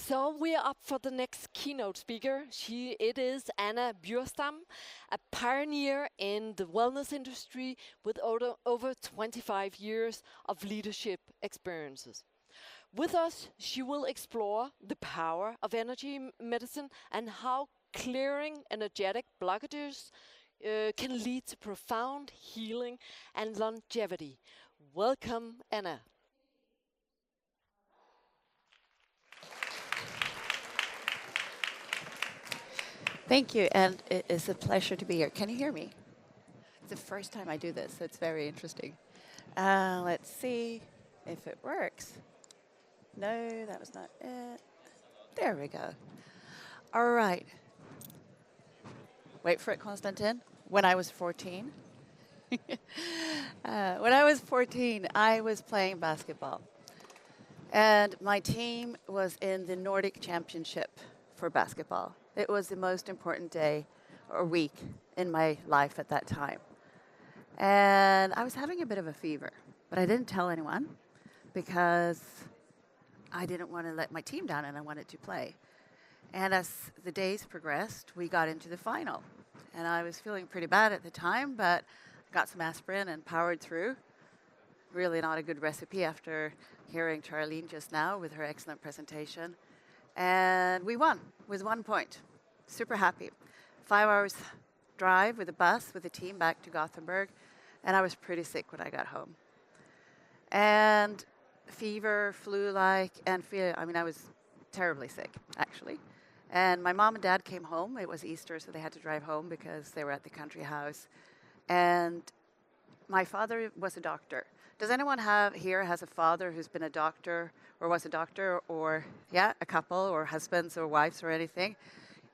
So we are up for the next keynote speaker. It is Anna Bjurstam, a pioneer in the wellness industry with over 25 years of leadership experiences. With us, she will explore the power of energy medicine and how clearing energetic blockages can lead to profound healing and longevity. Welcome, Anna. Thank you, and it is a pleasure to be here. Can you hear me? It's the first time I do this, so it's very interesting. Let's see if it works. No, that was not it. There we go. All right. Wait for it, Konstantin. When I was 14, I was playing basketball. And my team was in the Nordic Championship for basketball. It was the most important day or week in my life at that time. And I was having a bit of a fever, but I didn't tell anyone because I didn't want to let my team down and I wanted to play. And as the days progressed, we got into the final. And I was feeling pretty bad at the time, but got some aspirin and powered through. Really not a good recipe after hearing Charlene just now with her excellent presentation. And we won with 1 point. Super happy. 5 hours drive with a bus with the team back to Gothenburg. And I was pretty sick when I got home. And fever, flu-like, and I was terribly sick, actually. And my mom and dad came home. It was Easter, so they had to drive home because they were at the country house. And my father was a doctor. Does anyone here has a father who's been a doctor or was a doctor, or a couple or husbands or wives or anything?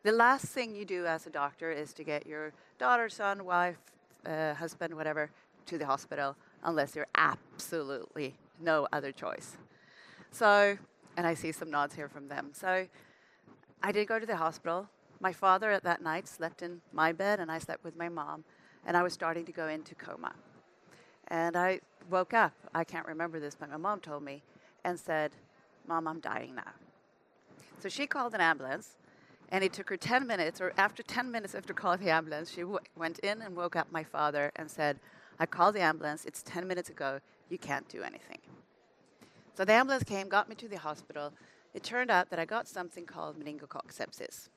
The last thing you do as a doctor is to get your daughter, son, wife, husband, whatever, to the hospital unless there's absolutely no other choice. So, and I see some nods here from them. So I did go to the hospital. My father at that night slept in my bed and I slept with my mom, and I was starting to go into coma. And I woke up, I can't remember this, but my mom told me and said, "Mom, I'm dying now." So she called an ambulance, and it took her 10 minutes, or after 10 minutes after calling the ambulance, she went in and woke up my father and said, "I called the ambulance, it's 10 minutes ago, you can't do anything." So the ambulance came, got me to the hospital. It turned out that I got something called meningococcal sepsis.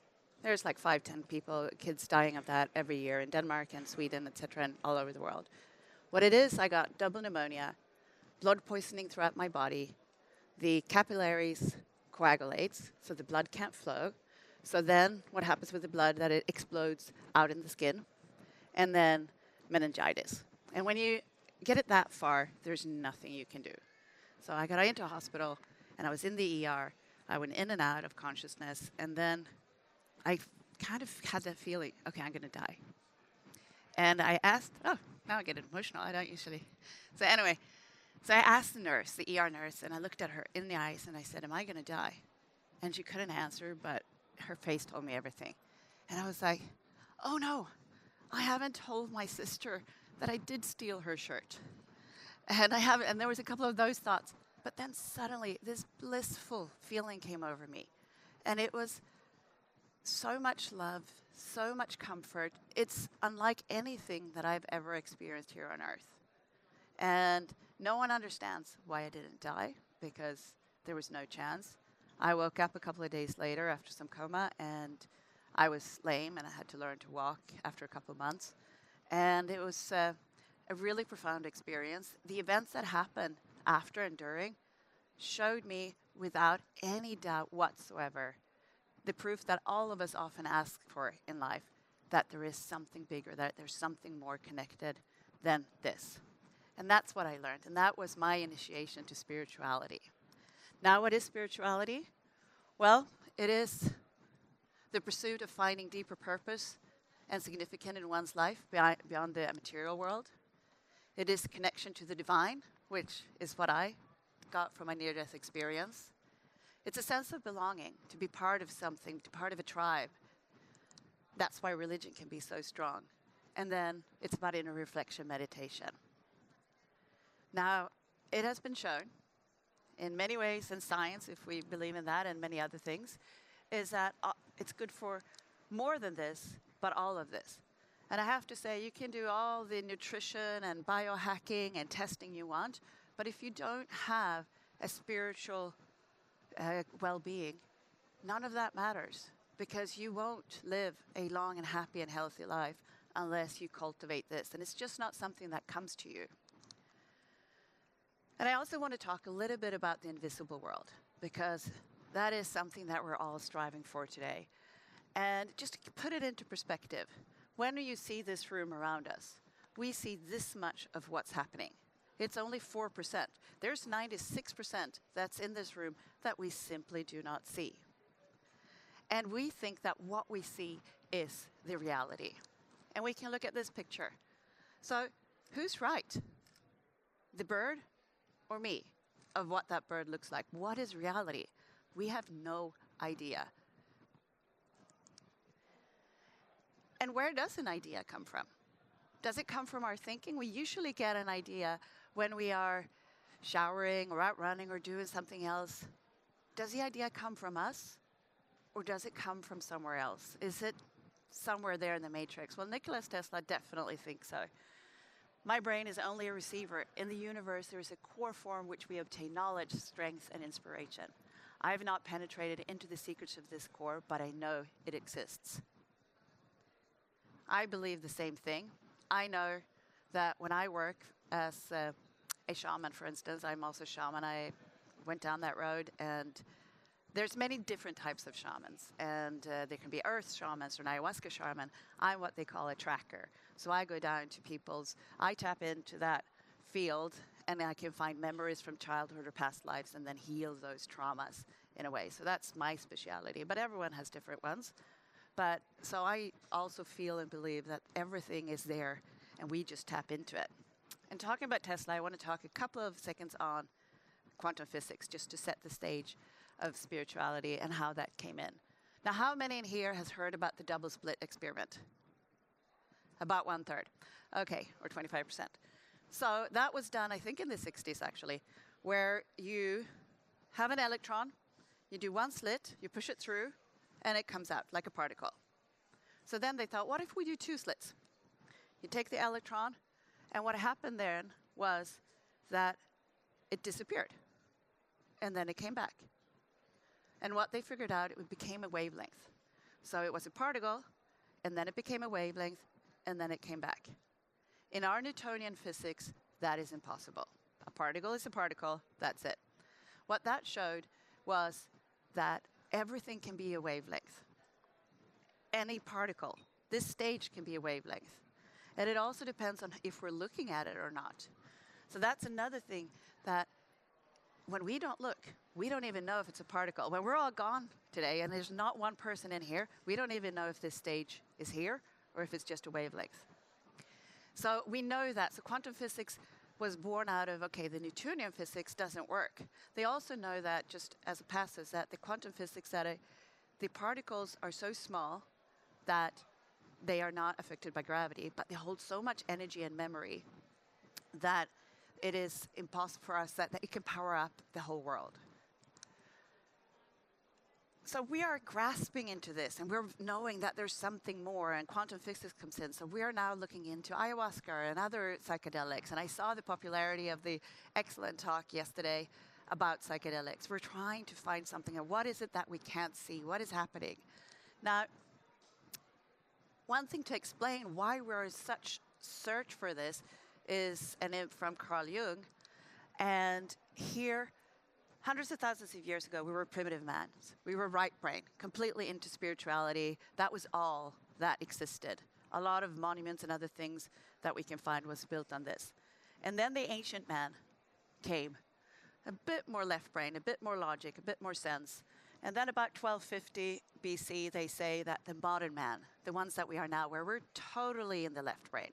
There's like 5-10 people, kids dying of that every year in Denmark and Sweden, etc., and all over the world. What it is, I got double pneumonia, blood poisoning throughout my body. The capillaries coagulates, so the blood can't flow. So then what happens with the blood, that it explodes out in the skin. And then meningitis. And when you get it that far, there's nothing you can do. So I got into a hospital, and I was in the ER. I went in and out of consciousness, and then I kind of had that feeling, okay, I'm going to die. And I asked, now I get emotional, I don't usually. So anyway, so I asked the nurse, the ER nurse, and I looked at her in the eyes and I said, "Am I going to die?" And she couldn't answer, but her face told me everything. And I was like, oh no, I haven't told my sister that I did steal her shirt. And and there was a couple of those thoughts. But then suddenly this blissful feeling came over me. And it was so much love, so much comfort. It's unlike anything that I've ever experienced here on earth. And no one understands why I didn't die, because there was no chance. I woke up a couple of days later after some coma, and I was lame, and I had to learn to walk after a couple of months. And it was a really profound experience. The events that happened after and during showed me without any doubt whatsoever the proof that all of us often ask for in life, that there is something bigger, that there's something more connected than this. And that's what I learned, and that was my initiation to spirituality. Now, what is spirituality? Well, it is the pursuit of finding deeper purpose and significance in one's life beyond the material world. It is connection to the divine, which is what I got from my near-death experience. It's a sense of belonging, to be part of something, to be part of a tribe. That's why religion can be so strong. And then it's about inner reflection meditation. Now, it has been shown in many ways in science, if we believe in that and many other things, is that it's good for more than this, but all of this. And I have to say, you can do all the nutrition and biohacking and testing you want, but if you don't have a spiritual well-being, none of that matters, because you won't live a long and happy and healthy life unless you cultivate this. And it's just not something that comes to you. And I also want to talk a little bit about the invisible world, because that is something that we're all striving for today. And just to put it into perspective, when you see this room around us, we see this much of what's happening. It's only 4%. There's 96% that's in this room that we simply do not see. And we think that what we see is the reality. And we can look at this picture. So who's right? The bird or me of what that bird looks like? What is reality? We have no idea. And where does an idea come from? Does it come from our thinking? We usually get an idea when we are showering or out running or doing something else. Does the idea come from us? Or does it come from somewhere else? Is it somewhere there in the matrix? Well, Nikola Tesla definitely thinks so. My brain is only a receiver. In the universe, there is a core form which we obtain knowledge, strength, and inspiration. I have not penetrated into the secrets of this core, but I know it exists. I believe the same thing. I know that when I work as a shaman, for instance, I'm also a shaman. I went down that road, and there's many different types of shamans, and there can be earth shamans or an ayahuasca shaman. I'm what they call a tracker. So I go down to I tap into that field, and I can find memories from childhood or past lives and then heal those traumas in a way. So that's my speciality, but everyone has different ones. But so I also feel and believe that everything is there, and we just tap into it. And talking about Tesla, I want to talk a couple of seconds on quantum physics, just to set the stage of spirituality and how that came in. Now, how many in here has heard about the double slit experiment? About 1/3. Okay, or 25%. So that was done, I think, in the 60s, actually, where you have an electron, you do one slit, you push it through, and it comes out like a particle. So then they thought, what if we do 2 slits? You take the electron, and what happened then was that it disappeared, and then it came back. And what they figured out, it became a wavelength. So it was a particle, and then it became a wavelength, and then it came back. In our Newtonian physics, that is impossible. A particle is a particle, that's it. What that showed was that everything can be a wavelength. Any particle, this stage can be a wavelength. And it also depends on if we're looking at it or not. So that's another thing, that when we don't look, we don't even know if it's a particle. When we're all gone today and there's not one person in here, we don't even know if this stage is here or if it's just a wavelength. So we know that. So quantum physics was born out of, okay, the Newtonian physics doesn't work. They also know that, just as a passage, that the quantum physics, that the particles are so small that they are not affected by gravity, but they hold so much energy and memory that it is impossible for us that it can power up the whole world. So we are grasping into this, and we're knowing that there's something more, and quantum physics comes in. So we are now looking into ayahuasca and other psychedelics. And I saw the popularity of the excellent talk yesterday about psychedelics. We're trying to find something, and what is it that we can't see? What is happening? Now, one thing to explain why we're in such search for this is from Carl Jung. And here, hundreds of thousands of years ago, we were primitive man. We were right brain, completely into spirituality. That was all that existed. A lot of monuments and other things that we can find was built on this. And then the ancient man came, a bit more left brain, a bit more logic, a bit more sense. And then about 1250 BC, they say that the modern man, the ones that we are now, where we're totally in the left brain.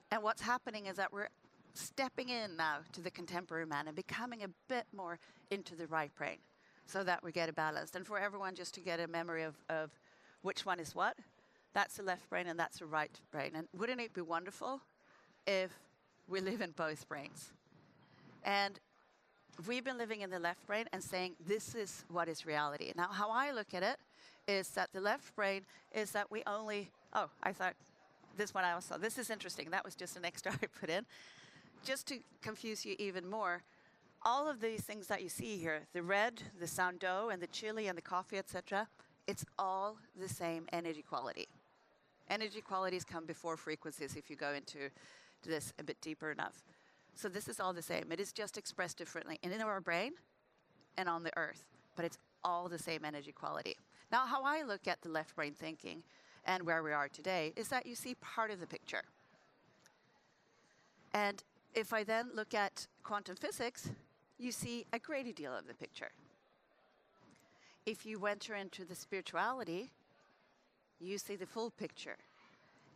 And what's happening is that we're stepping in now to the contemporary man and becoming a bit more into the right brain so that we get it balanced. And for everyone, just to get a memory of which one is what, that's the left brain and that's the right brain. And wouldn't it be wonderful if we live in both brains? And we've been living in the left brain and saying this is what is reality. Now, how I look at it is that the left brain is that we only, oh, I thought this one I saw. This is interesting. That was just an extra I put in. Just to confuse you even more, all of these things that you see here, the red, the sourdough, and the chili, and the coffee, etc., it's all the same energy quality. Energy qualities come before frequencies if you go into this a bit deeper enough. So this is all the same. It is just expressed differently in our brain and on the earth, but it's all the same energy quality. Now, how I look at the left brain thinking and where we are today is that you see part of the picture. And if I then look at quantum physics, you see a greater deal of the picture. If you enter into the spirituality, you see the full picture.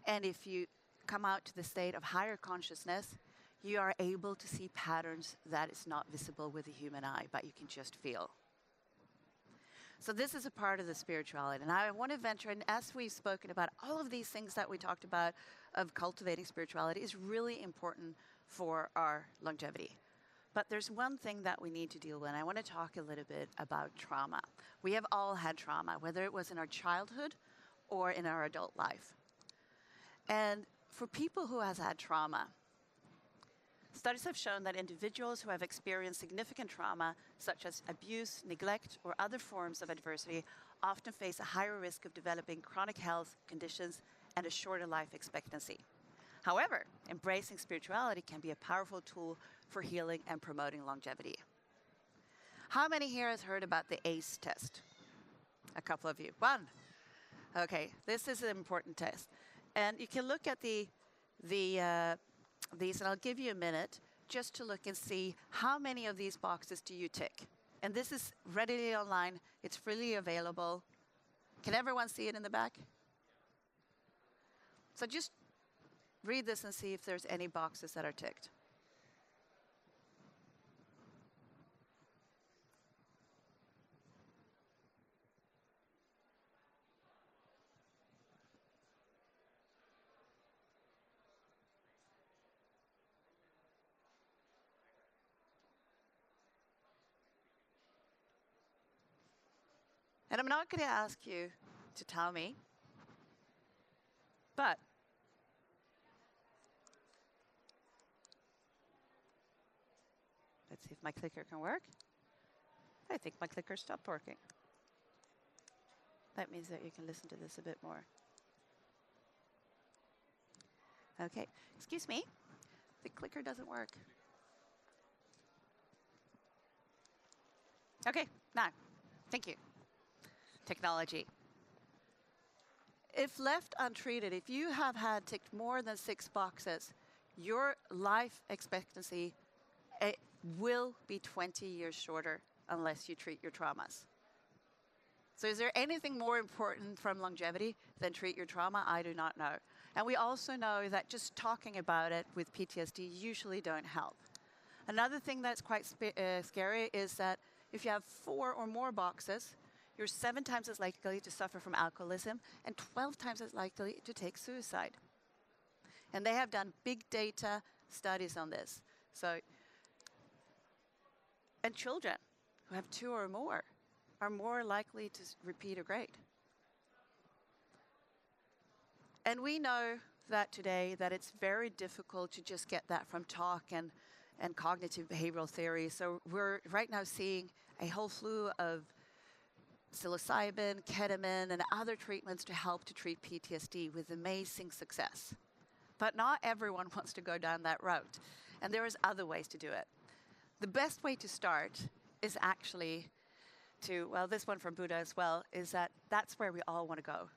And if you come out to the state of higher consciousness, you are able to see patterns that is not visible with the human eye, but you can just feel. So this is a part of the spirituality. And I want to venture, and as we've spoken about, all of these things that we talked about of cultivating spirituality is really important for our longevity. But there's one thing that we need to deal with, and I want to talk a little bit about trauma. We have all had trauma, whether it was in our childhood or in our adult life. And for people who has had trauma, studies have shown that individuals who have experienced significant trauma, such as abuse, neglect, or other forms of adversity, often face a higher risk of developing chronic health conditions and a shorter life expectancy. However, embracing spirituality can be a powerful tool for healing and promoting longevity. How many here has heard about the ACE test? A couple of you. One. Okay, this is an important test. And you can look at these, and I'll give you a minute just to look and see how many of these boxes do you tick. And this is readily online. It's freely available. Can everyone see it in the back? So just read this and see if there's any boxes that are ticked. And I'm not going to ask you to tell me, but let's see if my clicker can work. I think my clicker stopped working. That means that you can listen to this a bit more. Okay, excuse me. The clicker doesn't work. Okay, now, thank you. Technology. If left untreated, if you have had ticked more than 6 boxes, your life expectancy will be 20 years shorter unless you treat your traumas. So is there anything more important from longevity than treat your trauma? I do not know. And we also know that just talking about it with PTSD usually don't help. Another thing that's quite scary is that if you have 4 or more boxes, you're 7 times as likely to suffer from alcoholism and 12 times as likely to take suicide. And they have done big data studies on this. So, and children who have 2 or more are more likely to repeat a grade. And we know that today that it's very difficult to just get that from talk and cognitive behavioral theory. So we're right now seeing a whole slew of psilocybin, ketamine, and other treatments to help to treat PTSD with amazing success. But not everyone wants to go down that route. And there is other ways to do it. The best way to start is actually to, well, this one from Buddha as well, is that that's where we all want to go.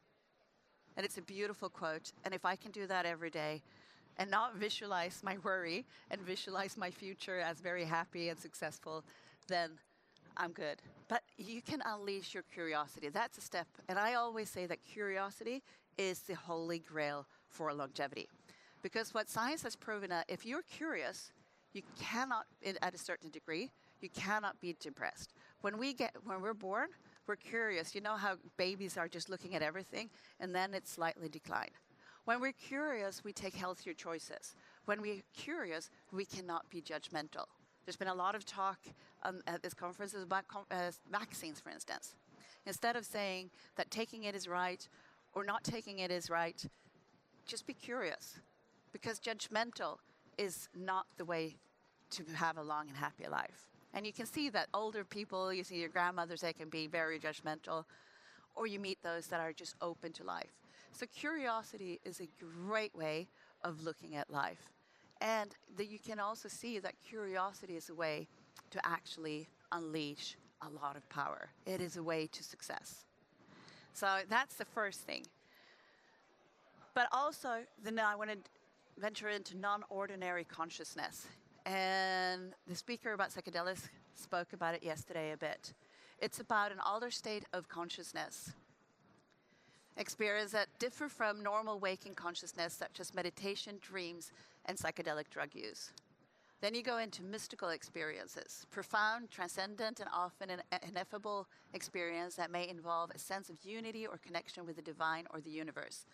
And it's a beautiful quote. And if I can do that every day and not visualize my worry and visualize my future as very happy and successful, then I'm good. But you can unleash your curiosity. That's a step. And I always say that curiosity is the holy grail for longevity. Because what science has proven that if you're curious, you cannot, at a certain degree, you cannot be depressed. When we're born, we're curious. You know how babies are just looking at everything, and then it's slightly declined. When we're curious, we take healthier choices. When we're curious, we cannot be judgmental. There's been a lot of talk at this conference about vaccines, for instance. Instead of saying that taking it is right or not taking it is right, just be curious, because judgmental is not the way to have a long and happy life. And you can see that older people, you see your grandmothers, they can be very judgmental, or you meet those that are just open to life. So curiosity is a great way of looking at life. And that you can also see that curiosity is a way to actually unleash a lot of power. It is a way to success. So that's the first thing. But also, then I want to venture into non-ordinary consciousness. And the speaker about psychedelics spoke about it yesterday a bit. It's about an altered state of consciousness, experience that differ from normal waking consciousness, such as meditation, dreams, and psychedelic drug use. Then you go into mystical experiences, profound, transcendent, and often an ineffable experience that may involve a sense of unity or connection with the divine or the universe,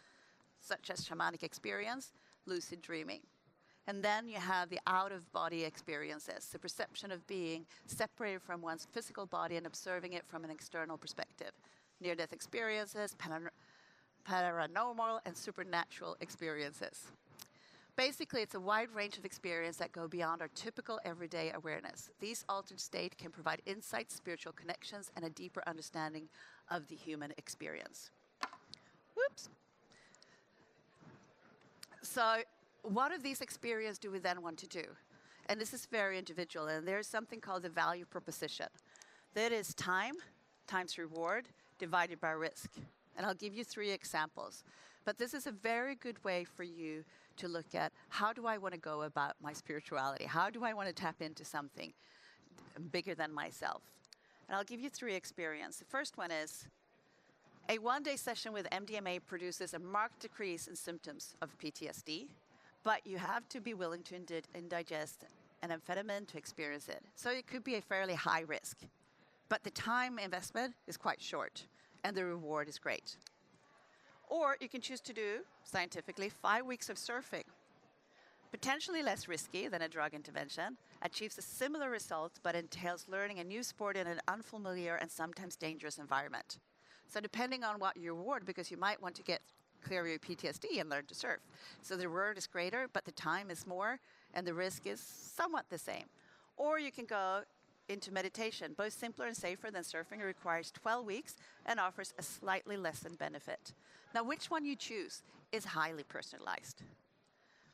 such as shamanic experience, lucid dreaming. And then you have the out-of-body experiences, the perception of being separated from one's physical body and observing it from an external perspective. Near-death experiences, paranormal, and supernatural experiences. Basically, it's a wide range of experience that go beyond our typical everyday awareness. These altered states can provide insights, spiritual connections, and a deeper understanding of the human experience. Whoops. So, what of these experiences do we then want to do? And this is very individual, and there's something called the value proposition. That is time times reward divided by risk. And I'll give you 3 examples. But this is a very good way for you to look at, how do I want to go about my spirituality? How do I want to tap into something bigger than myself? And I'll give you 3 experiences. The first one is, a 1-day session with MDMA produces a marked decrease in symptoms of PTSD, but you have to be willing to ingest an amphetamine to experience it. So it could be a fairly high risk. But the time investment is quite short, and the reward is great. Or you can choose to do, scientifically, 5 weeks of surfing. Potentially less risky than a drug intervention, achieves a similar result, but entails learning a new sport in an unfamiliar and sometimes dangerous environment. So depending on what you reward, because you might want to get clear of your PTSD and learn to surf. So the reward is greater, but the time is more, and the risk is somewhat the same. Or you can go into meditation, both simpler and safer than surfing. It requires 12 weeks and offers a slightly lessened benefit. Now, which one you choose is highly personalized.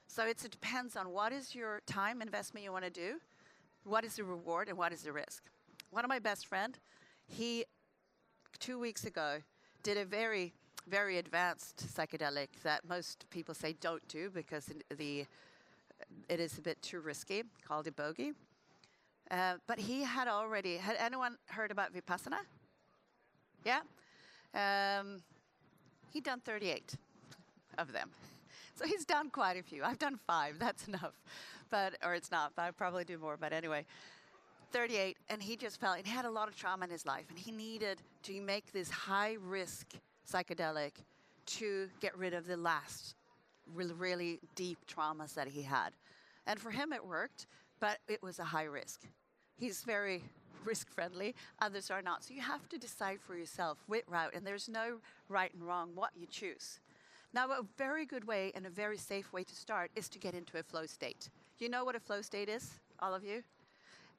So it depends on what is your time investment you want to do, what is the reward, and what is the risk. One of my best friends, he, 2 weeks ago, did a very, very advanced psychedelic that most people say don't do because it is a bit too risky, called a bogey. But he had anyone heard about Vipassana? Yeah? He'd done 38 of them. So he's done quite a few. I've done 5, that's enough. Or it's not, but I'll probably do more. But anyway, 38, and he just felt, and he had a lot of trauma in his life, and he needed to make this high-risk psychedelic to get rid of the last really deep traumas that he had. And for him it worked, but it was a high risk. He's very risk-friendly, others are not. So you have to decide for yourself which route, and there's no right and wrong what you choose. Now, a very good way and a very safe way to start is to get into a flow state. You know what a flow state is, all of you?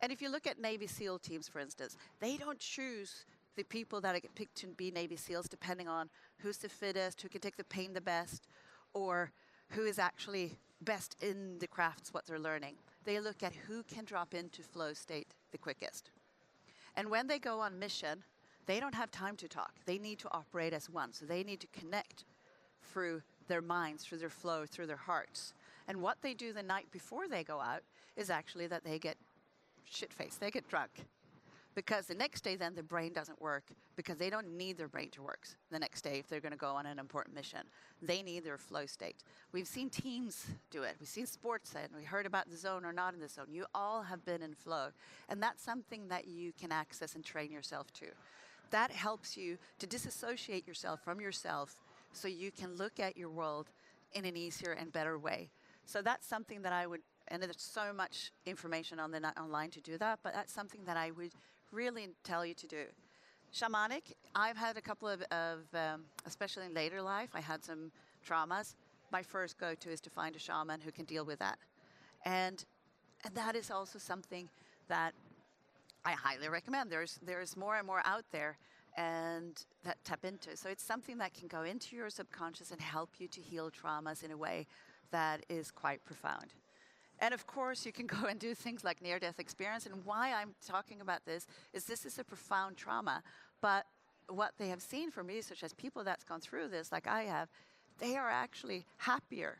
And if you look at Navy SEAL teams, for instance, they don't choose the people that get picked to be Navy SEALs depending on who's the fittest, who can take the pain the best, or who is actually best in the crafts, what they're learning. They look at who can drop into flow state the quickest. And when they go on mission, they don't have time to talk. They need to operate as one. So they need to connect through their minds, through their flow, through their hearts. And what they do the night before they go out is actually that they get shit-faced. They get drunk. Because the next day, then, the brain doesn't work because they don't need their brain to work the next day if they're going to go on an important mission. They need their flow state. We've seen teams do it. We've seen sports, and we heard about the zone or not in the zone. You all have been in flow. And that's something that you can access and train yourself to. That helps you to disassociate yourself from yourself so you can look at your world in an easier and better way. So that's something that I would And there's so much information on online to do that, but that's something that I would really tell you to do. Shamanic, I've had a couple of especially in later life, I had some traumas. My first go-to is to find a shaman who can deal with that. And that is also something that I highly recommend. There's more and more out there and that tap into. So it's something that can go into your subconscious and help you to heal traumas in a way that is quite profound. And of course, you can go and do things like near-death experience. And why I'm talking about this is a profound trauma. But what they have seen from research as people that's gone through this, like I have, they are actually happier.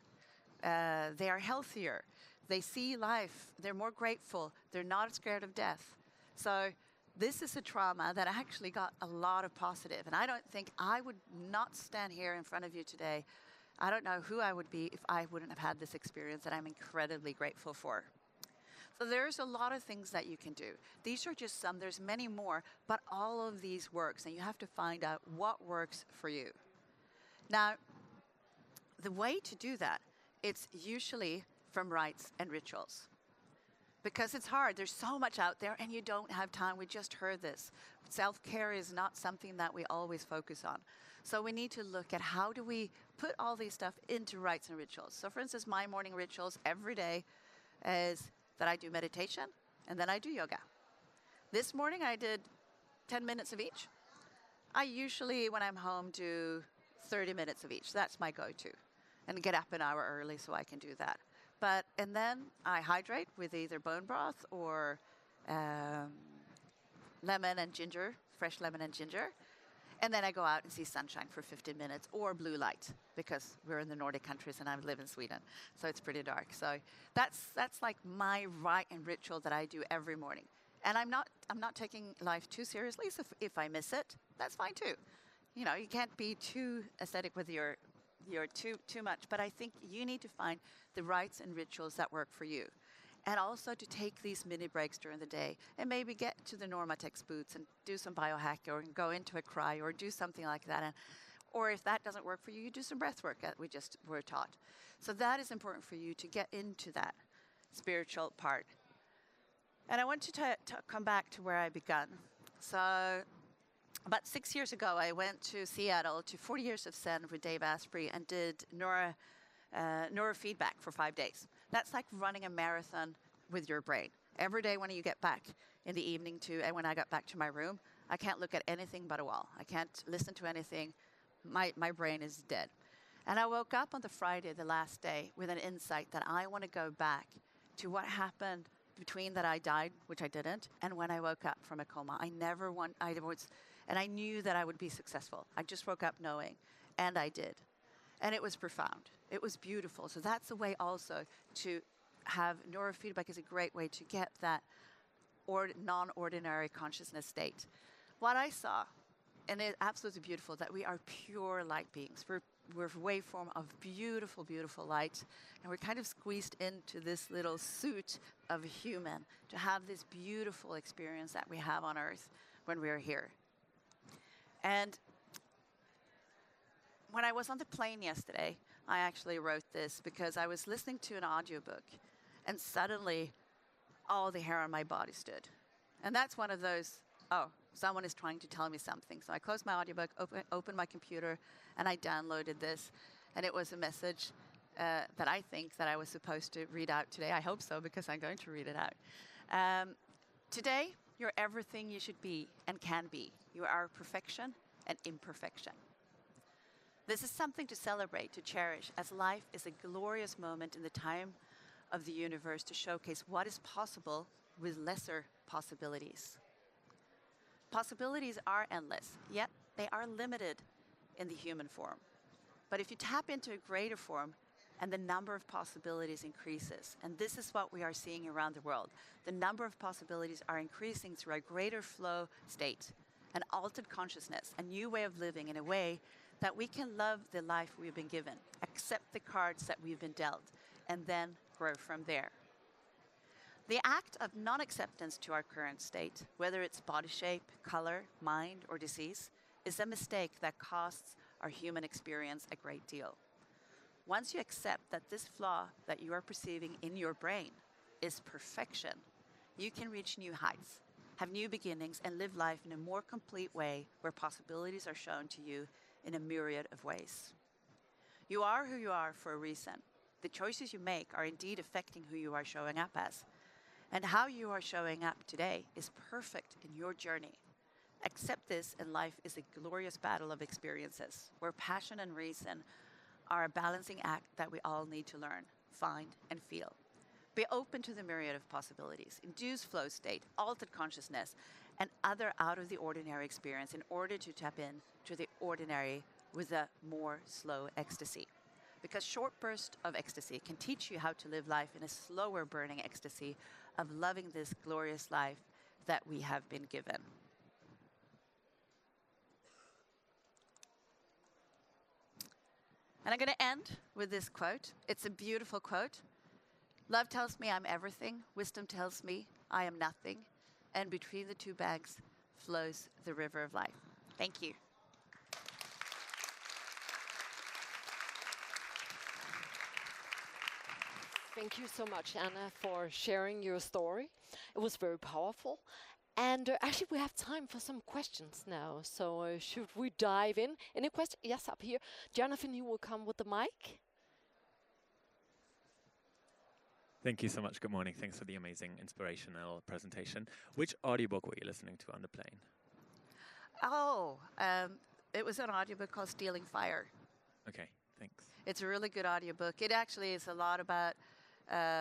They are healthier. They see life. They're more grateful. They're not scared of death. So this is a trauma that actually got a lot of positive. And I don't think I would not stand here in front of you today. I don't know who I would be if I wouldn't have had this experience that I'm incredibly grateful for. So there's a lot of things that you can do. These are just some, there's many more, but all of these works, and you have to find out what works for you. Now, the way to do that, it's usually from rites and rituals. Because it's hard, there's so much out there and you don't have time. We just heard this. Self-care is not something that we always focus on. So we need to look at how do we put all these stuff into rites and rituals. So for instance, my morning rituals every day is that I do meditation and then I do yoga. This morning I did 10 minutes of each. I usually, when I'm home, do 30 minutes of each. That's my go-to. And get up an hour early so I can do that. And then I hydrate with either bone broth or lemon and ginger, fresh lemon and ginger. And then I go out and see sunshine for 15 minutes or blue light because we're in the Nordic countries and I live in Sweden. So it's pretty dark. So that's like my rite and ritual that I do every morning. And I'm not taking life too seriously. So if I miss it, that's fine too. You know, you can't be too aesthetic with your too much, but I think you need to find the rites and rituals that work for you. And also to take these mini breaks during the day and maybe get to the Normatex boots and do some biohack or go into a cry or do something like that. Or if that doesn't work for you, you do some breath work that we just were taught. So that is important for you to get into that spiritual part. And I want to come back to where I began. So about 6 years ago, I went to Seattle to 40 Years of Zen with Dave Asprey and did neurofeedback for 5 days. That's like running a marathon with your brain. Every day when you get back in the evening and when I got back to my room, I can't look at anything but a wall. I can't listen to anything. My brain is dead. And I woke up on the Friday, the last day, with an insight that I want to go back to what happened between that I died, which I didn't, and when I woke up from a coma. And I knew that I would be successful. I just woke up knowing, and I did. And it was profound. It was beautiful. So that's a way also to have neurofeedback is a great way to get that non-ordinary consciousness state. What I saw, and it's absolutely beautiful, that we are pure light beings. We're a waveform of beautiful, beautiful light. And we're kind of squeezed into this little suit of a human to have this beautiful experience that we have on Earth when we're here. And when I was on the plane yesterday, I actually wrote this because I was listening to an audiobook and suddenly all the hair on my body stood. And that's one of those, oh, someone is trying to tell me something. So I closed my audiobook, opened my computer, and I downloaded this. And it was a message that I think that I was supposed to read out today. I hope so, because I'm going to read it out. Today, you're everything you should be and can be. You are perfection and imperfection. This is something to celebrate, to cherish, as life is a glorious moment in the time of the universe to showcase what is possible with lesser possibilities. Possibilities are endless, yet they are limited in the human form. But if you tap into a greater form, and the number of possibilities increases. And this is what we are seeing around the world. The number of possibilities are increasing through a greater flow state, an altered consciousness, a new way of living in a way that we can love the life we've been given, accept the cards that we've been dealt, and then grow from there. The act of non-acceptance to our current state, whether it's body shape, color, mind, or disease, is a mistake that costs our human experience a great deal. Once you accept that this flaw that you are perceiving in your brain is perfection, you can reach new heights, have new beginnings, and live life in a more complete way where possibilities are shown to you in a myriad of ways. You are who you are for a reason. The choices you make are indeed affecting who you are showing up as. And how you are showing up today is perfect in your journey. Accept this, and life is a glorious battle of experiences, where passion and reason are a balancing act that we all need to learn, find, and feel. Be open to the myriad of possibilities. Induce flow state, altered consciousness, and other out-of-the-ordinary experience in order to tap in to the ordinary with a more slow ecstasy. Because short bursts of ecstasy can teach you how to live life in a slower burning ecstasy of loving this glorious life that we have been given. And I'm going to end with this quote. It's a beautiful quote. Love tells me I'm everything. Wisdom tells me I am nothing. And between the two banks flows the river of life. Thank you. Thank you so much, Anna, for sharing your story. It was very powerful. And actually, we have time for some questions now. So should we dive in? Any questions? Yes, up here. Jonathan, you will come with the mic. Thank you so much. Good morning. Thanks for the amazing inspirational presentation. Which audiobook were you listening to on the plane? Oh, it was an audiobook called Stealing Fire. Okay, thanks. It's a really good audiobook. It actually is a lot about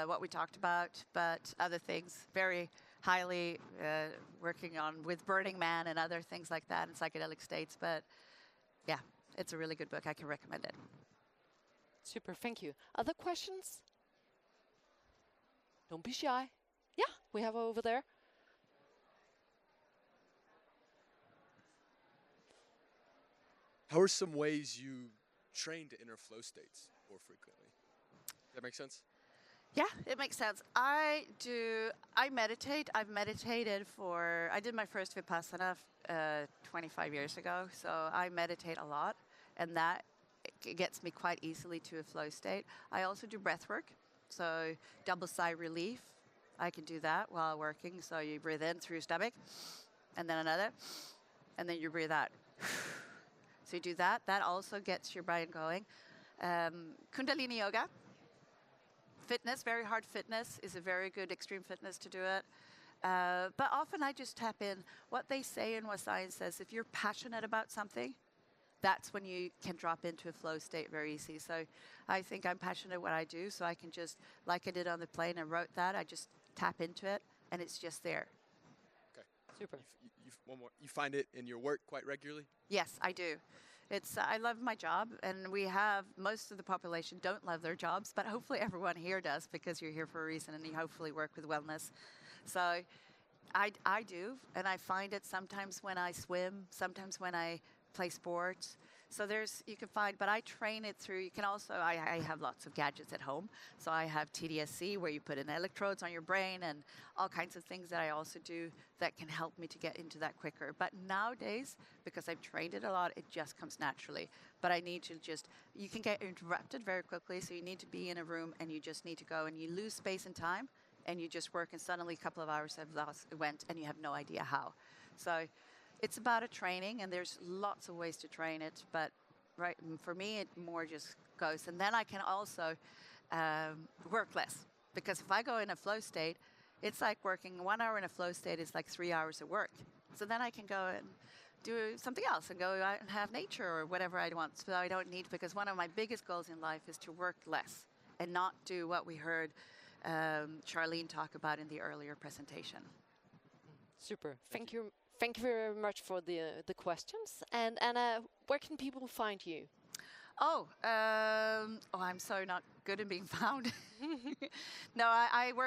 what we talked about, but other things, very highly working on with Burning Man and other things like that in psychedelic states. But yeah, it's a really good book. I can recommend it. Super, thank you. Other questions? Don't be shy. Yeah, we have over there. How are some ways you train to enter flow states more frequently? Does that make sense? Yeah, it makes sense. I meditate. I did my first Vipassana 25 years ago, so I meditate a lot, and that gets me quite easily to a flow state. I also do breath work, so double sigh relief. I can do that while working, so you breathe in through your stomach, and then another, and then you breathe out. So you do that. That also gets your brain going. Kundalini yoga. Fitness, very hard fitness, is a very good extreme fitness to do it. But often I just tap in what they say and what science says. If you're passionate about something, that's when you can drop into a flow state very easy. So I think I'm passionate what I do, so I can just, like I did on the plane, I wrote that, I just tap into it, and it's just there. Okay. Super. One more. You find it in your work quite regularly? Yes, I do. I love my job, and most of the population don't love their jobs, but hopefully everyone here does, because you're here for a reason and you hopefully work with wellness. So I do, and I find it sometimes when I swim, sometimes when I play sports. So you can find, but I train it through, you can also, I have lots of gadgets at home. So I have TDSC, where you put in electrodes on your brain, and all kinds of things that I also do that can help me to get into that quicker. But nowadays, because I've trained it a lot, it just comes naturally. But I need to you can get interrupted very quickly, so you need to be in a room and you just need to go, and you lose space and time, and you just work, and suddenly a couple of hours went, and you have no idea how. So it's about a training, and there's lots of ways to train it, but right for me, it more just goes. And then I can also work less, because if I go in a flow state, it's like working 1 hour in a flow state is like 3 hours of work. So then I can go and do something else and go out and have nature or whatever I want. So I don't need, because one of my biggest goals in life is to work less and not do what we heard Charlene talk about in the earlier presentation. Super. Thank you. Thank you very much for the questions. And Anna, where can people find you? I'm so not good at being found. No, I'm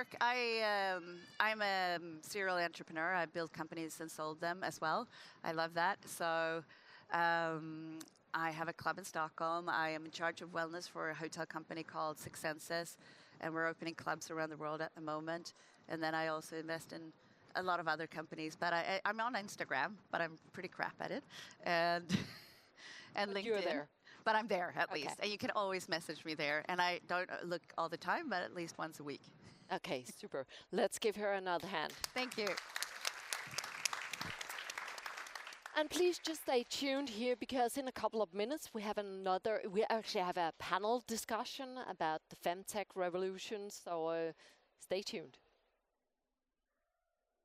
a serial entrepreneur. I built companies and sold them as well. I love that. So I have a club in Stockholm. I am in charge of wellness for a hotel company called Six Senses, and we're opening clubs around the world at the moment. And then I also invest in a lot of other companies, but I'm on Instagram, but I'm pretty crap at it, and LinkedIn. You're there. But I'm there at Okay. least. And you can always message me there. And I don't look all the time, but at least once a week. Okay, super. Let's give her another hand. Thank you. And please just stay tuned here, because in a couple of minutes we actually have a panel discussion about the femtech revolution. So stay tuned.